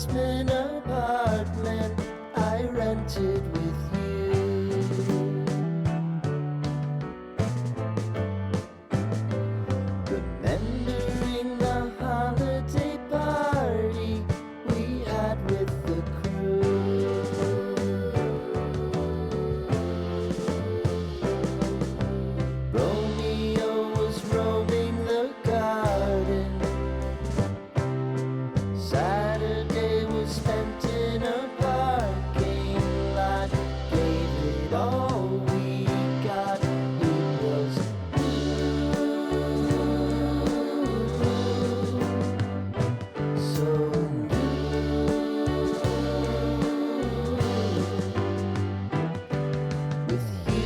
basement apartment I rented with you. Remembering the holiday party we had with the crew. Romeo was roaming the garden. Saturday was spent in a parking lot. Gave it all we got. It was so with you.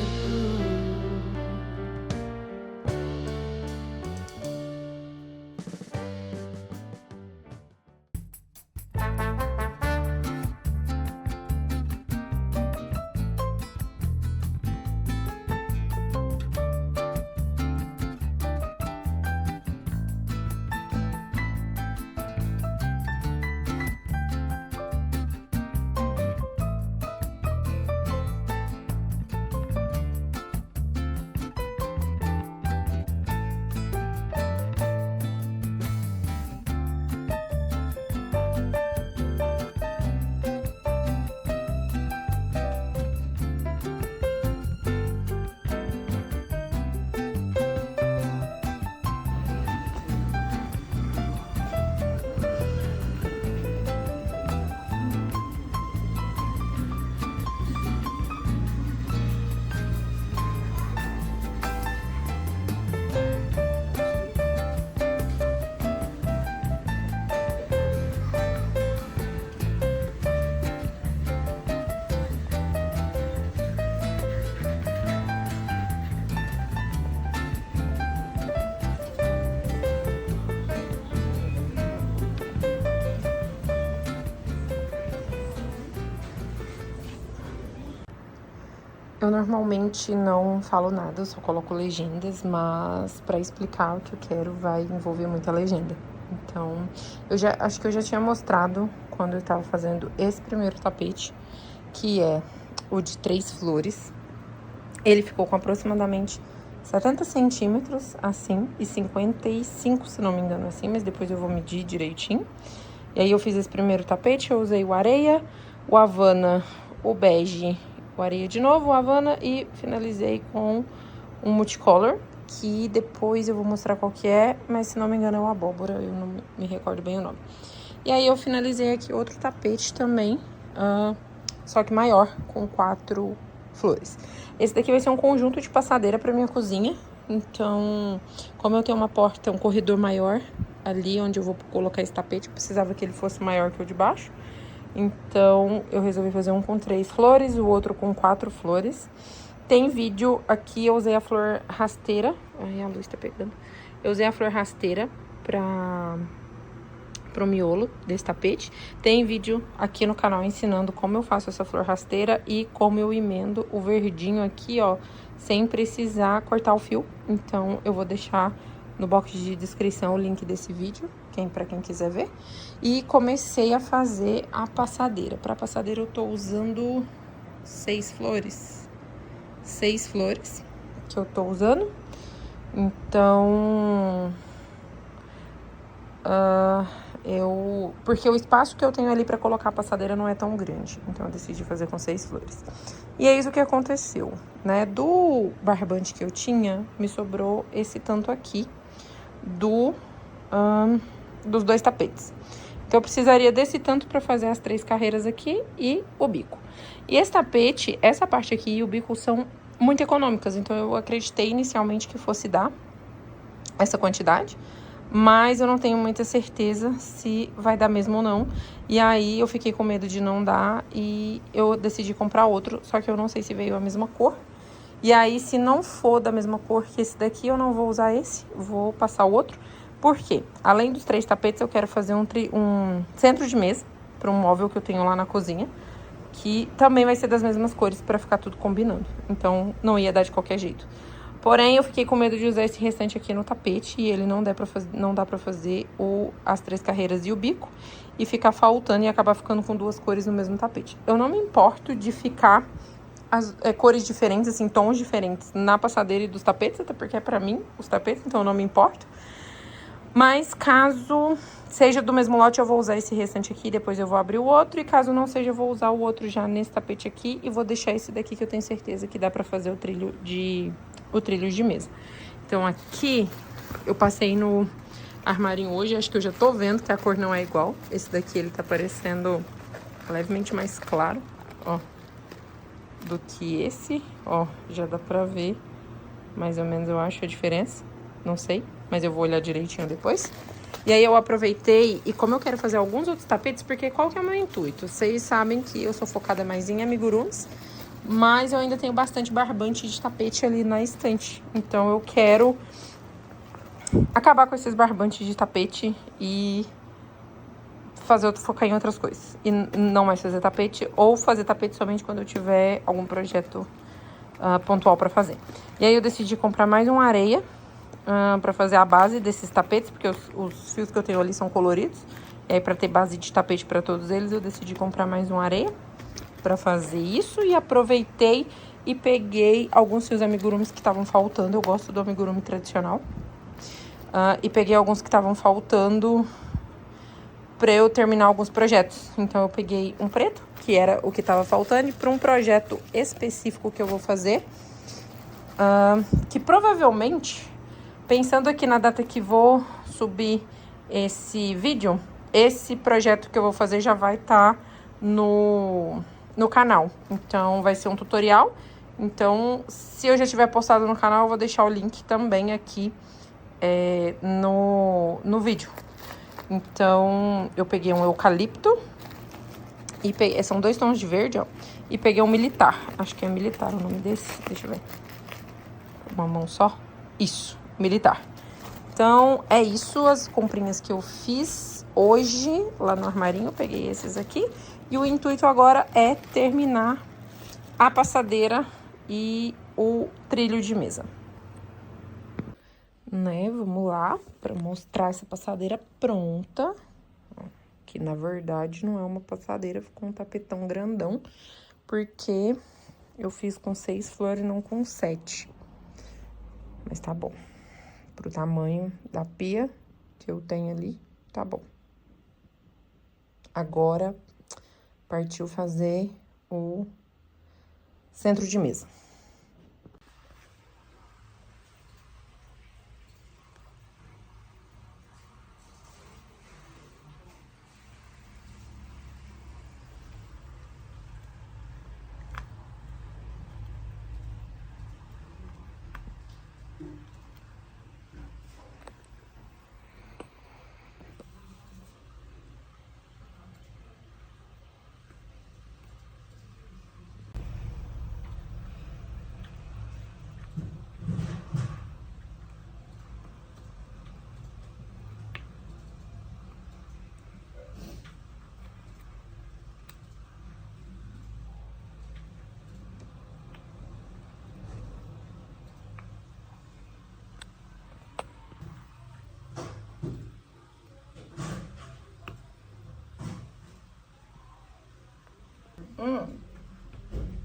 Eu normalmente não falo nada, eu só coloco legendas, mas para explicar o que eu quero vai envolver muita legenda. Então, acho que eu já tinha mostrado quando eu tava fazendo esse primeiro tapete, que é o de 3 flores. Ele ficou com aproximadamente 70 centímetros, assim, e 55, se não me engano, assim, mas depois eu vou medir direitinho. E aí eu fiz esse primeiro tapete, eu usei o areia, o Havana, o bege, o areia de novo, o Havana, e finalizei com um multicolor, que depois eu vou mostrar qual que é, mas se não me engano é o abóbora, eu não me recordo bem o nome. E aí eu finalizei aqui outro tapete também, só que maior, com 4 flores. Esse daqui vai ser um conjunto de passadeira para minha cozinha. Então, como eu tenho uma porta, um corredor maior ali onde eu vou colocar esse tapete, eu precisava que ele fosse maior que o de baixo. Então, eu resolvi fazer um com 3 flores, o outro com 4 flores. Tem vídeo aqui, eu usei a flor rasteira. Ai, a luz tá pegando. Eu usei a flor rasteira pro miolo desse tapete. Tem vídeo aqui no canal ensinando como eu faço essa flor rasteira e como eu emendo o verdinho aqui, ó, sem precisar cortar o fio. Então, eu vou deixar no box de descrição o link desse vídeo, pra quem quiser ver. E comecei a fazer a passadeira. Pra passadeira eu tô usando 6 flores. 6 flores que eu tô usando. Então, porque o espaço que eu tenho ali pra colocar a passadeira não é tão grande. Então, eu decidi fazer com 6 flores. E é isso que aconteceu, né? Do barbante que eu tinha, me sobrou esse tanto aqui dos 2 tapetes. Então, eu precisaria desse tanto pra fazer as 3 carreiras aqui e o bico. E esse tapete, essa parte aqui e o bico são muito econômicas. Então, eu acreditei inicialmente que fosse dar essa quantidade. Mas eu não tenho muita certeza se vai dar mesmo ou não. E aí, eu fiquei com medo de não dar e eu decidi comprar outro. Só que eu não sei se veio a mesma cor. E aí, se não for da mesma cor que esse daqui, eu não vou usar esse. Vou passar o outro. Por quê? Além dos 3 tapetes, eu quero fazer um centro de mesa para um móvel que eu tenho lá na cozinha. Que também vai ser das mesmas cores para ficar tudo combinando. Então, não ia dar de qualquer jeito. Porém, eu fiquei com medo de usar esse restante aqui no tapete. E ele não dá pra fazer as 3 carreiras e o bico. e ficar faltando e acabar ficando com duas cores no mesmo tapete. Eu não me importo de ficar cores diferentes, assim, tons diferentes na passadeira e dos tapetes, até porque é pra mim os tapetes, então eu não me importo. Mas caso seja do mesmo lote, eu vou usar esse restante aqui, depois eu vou abrir o outro. E caso não seja, eu vou usar o outro já nesse tapete aqui e vou deixar esse daqui que eu tenho certeza que dá pra fazer o trilho de mesa. Então aqui eu passei no armarinho hoje, acho que eu já tô vendo que a cor não é igual. Esse daqui ele tá parecendo levemente mais claro, ó, do que esse, ó, já dá pra ver mais ou menos, eu acho, a diferença, não sei, mas eu vou olhar direitinho depois. E aí eu aproveitei, e como eu quero fazer alguns outros tapetes, porque qual que é o meu intuito? Vocês sabem que eu sou focada mais em amigurumis, mas eu ainda tenho bastante barbante de tapete ali na estante, então eu quero acabar com esses barbantes de tapete e focar em outras coisas. E não mais fazer tapete, ou fazer tapete somente quando eu tiver algum projeto pontual pra fazer. E aí eu decidi comprar mais uma areia pra fazer a base desses tapetes, porque os fios que eu tenho ali são coloridos. E aí pra ter base de tapete pra todos eles, eu decidi comprar mais uma areia pra fazer isso. E aproveitei e peguei alguns fios amigurumis que estavam faltando. Eu gosto do amigurumi tradicional. E peguei alguns que estavam faltando pra eu terminar alguns projetos. Então eu peguei um preto, que era o que tava faltando, e pra um projeto específico que eu vou fazer, que provavelmente, pensando aqui na data que vou subir esse vídeo, esse projeto que eu vou fazer já vai estar no canal. Então vai ser um tutorial. Então, se eu já tiver postado no canal, eu vou deixar o link também aqui no vídeo. Então, eu peguei um eucalipto e peguei, são 2 tons de verde, ó. E peguei um militar, acho que é militar o nome desse, deixa eu ver. Uma mão só? Isso, militar. Então, é isso, as comprinhas que eu fiz hoje lá no armarinho, eu peguei esses aqui. E o intuito agora é terminar a passadeira e o trilho de mesa. Né, vamos lá, para mostrar essa passadeira pronta, que na verdade não é uma passadeira, ficou um tapetão grandão, porque eu fiz com 6 flores e não com 7, mas tá bom, pro tamanho da pia que eu tenho ali, tá bom. Agora, partiu fazer o centro de mesa.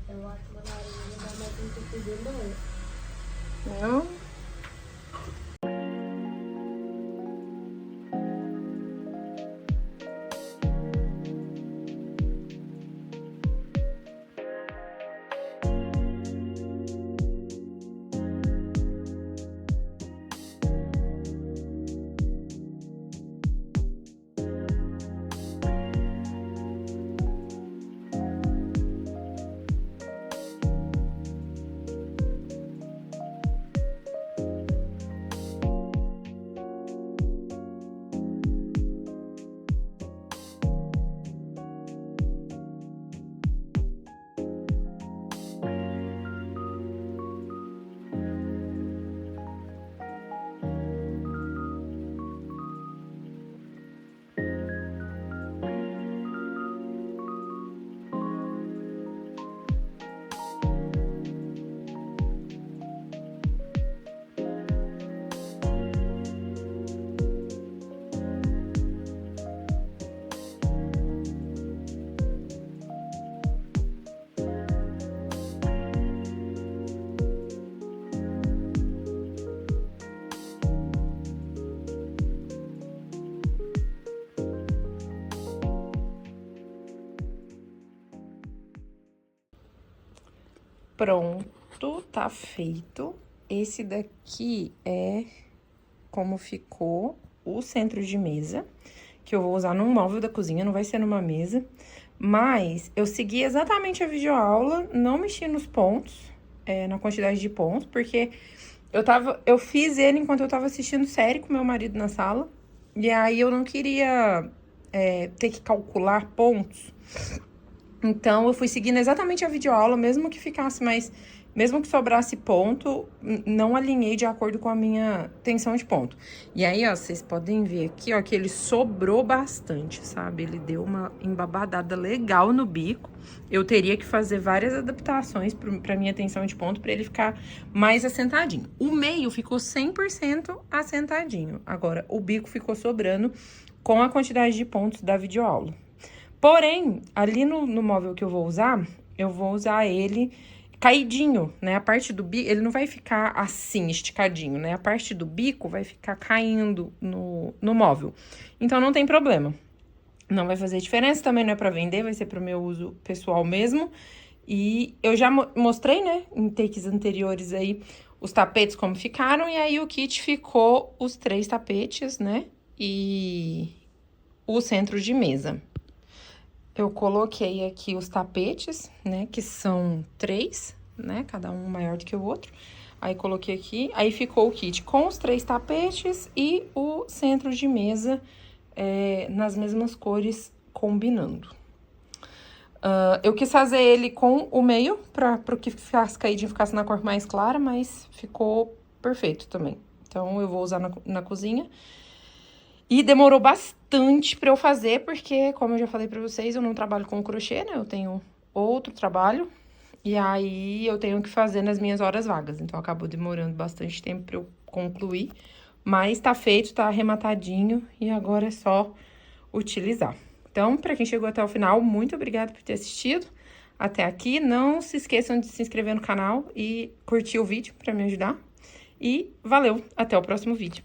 Eu acho que na areia dá mais um pouco de dor. Não? pronto, tá feito. Esse daqui é como ficou o centro de mesa, que eu vou usar num móvel da cozinha, não vai ser numa mesa. Mas eu segui exatamente a videoaula, não mexi nos pontos, na quantidade de pontos, porque eu fiz ele enquanto eu tava assistindo série com meu marido na sala. E aí eu não queria ter que calcular pontos. Então, eu fui seguindo exatamente a videoaula, mesmo que sobrasse ponto, não alinhei de acordo com a minha tensão de ponto. E aí, ó, vocês podem ver aqui, ó, que ele sobrou bastante, sabe? Ele deu uma embabadada legal no bico. Eu teria que fazer várias adaptações pra minha tensão de ponto, pra ele ficar mais assentadinho. O meio ficou 100% assentadinho. Agora, o bico ficou sobrando com a quantidade de pontos da videoaula. Porém, ali no móvel que eu vou usar ele caidinho, né? A parte do bico, ele não vai ficar assim, esticadinho, né? A parte do bico vai ficar caindo no móvel. Então, não tem problema. Não vai fazer diferença, também não é pra vender, vai ser pro meu uso pessoal mesmo. E eu já mostrei, né, em takes anteriores aí, os tapetes como ficaram. E aí, o kit ficou os 3 tapetes, né? E o centro de mesa. Eu coloquei aqui os tapetes, né, que são 3, né, cada um maior do que o outro. Aí, coloquei aqui, aí ficou o kit com os 3 tapetes e o centro de mesa nas mesmas cores, combinando. Eu quis fazer ele com o meio, para que ficasse caidinho, ficasse na cor mais clara, mas ficou perfeito também. Então, eu vou usar na cozinha. E demorou bastante pra eu fazer, porque, como eu já falei pra vocês, eu não trabalho com crochê, né? Eu tenho outro trabalho, e aí eu tenho que fazer nas minhas horas vagas. Então, acabou demorando bastante tempo pra eu concluir. Mas tá feito, tá arrematadinho, e agora é só utilizar. Então, pra quem chegou até o final, muito obrigada por ter assistido até aqui. Não se esqueçam de se inscrever no canal e curtir o vídeo pra me ajudar. E valeu, até o próximo vídeo.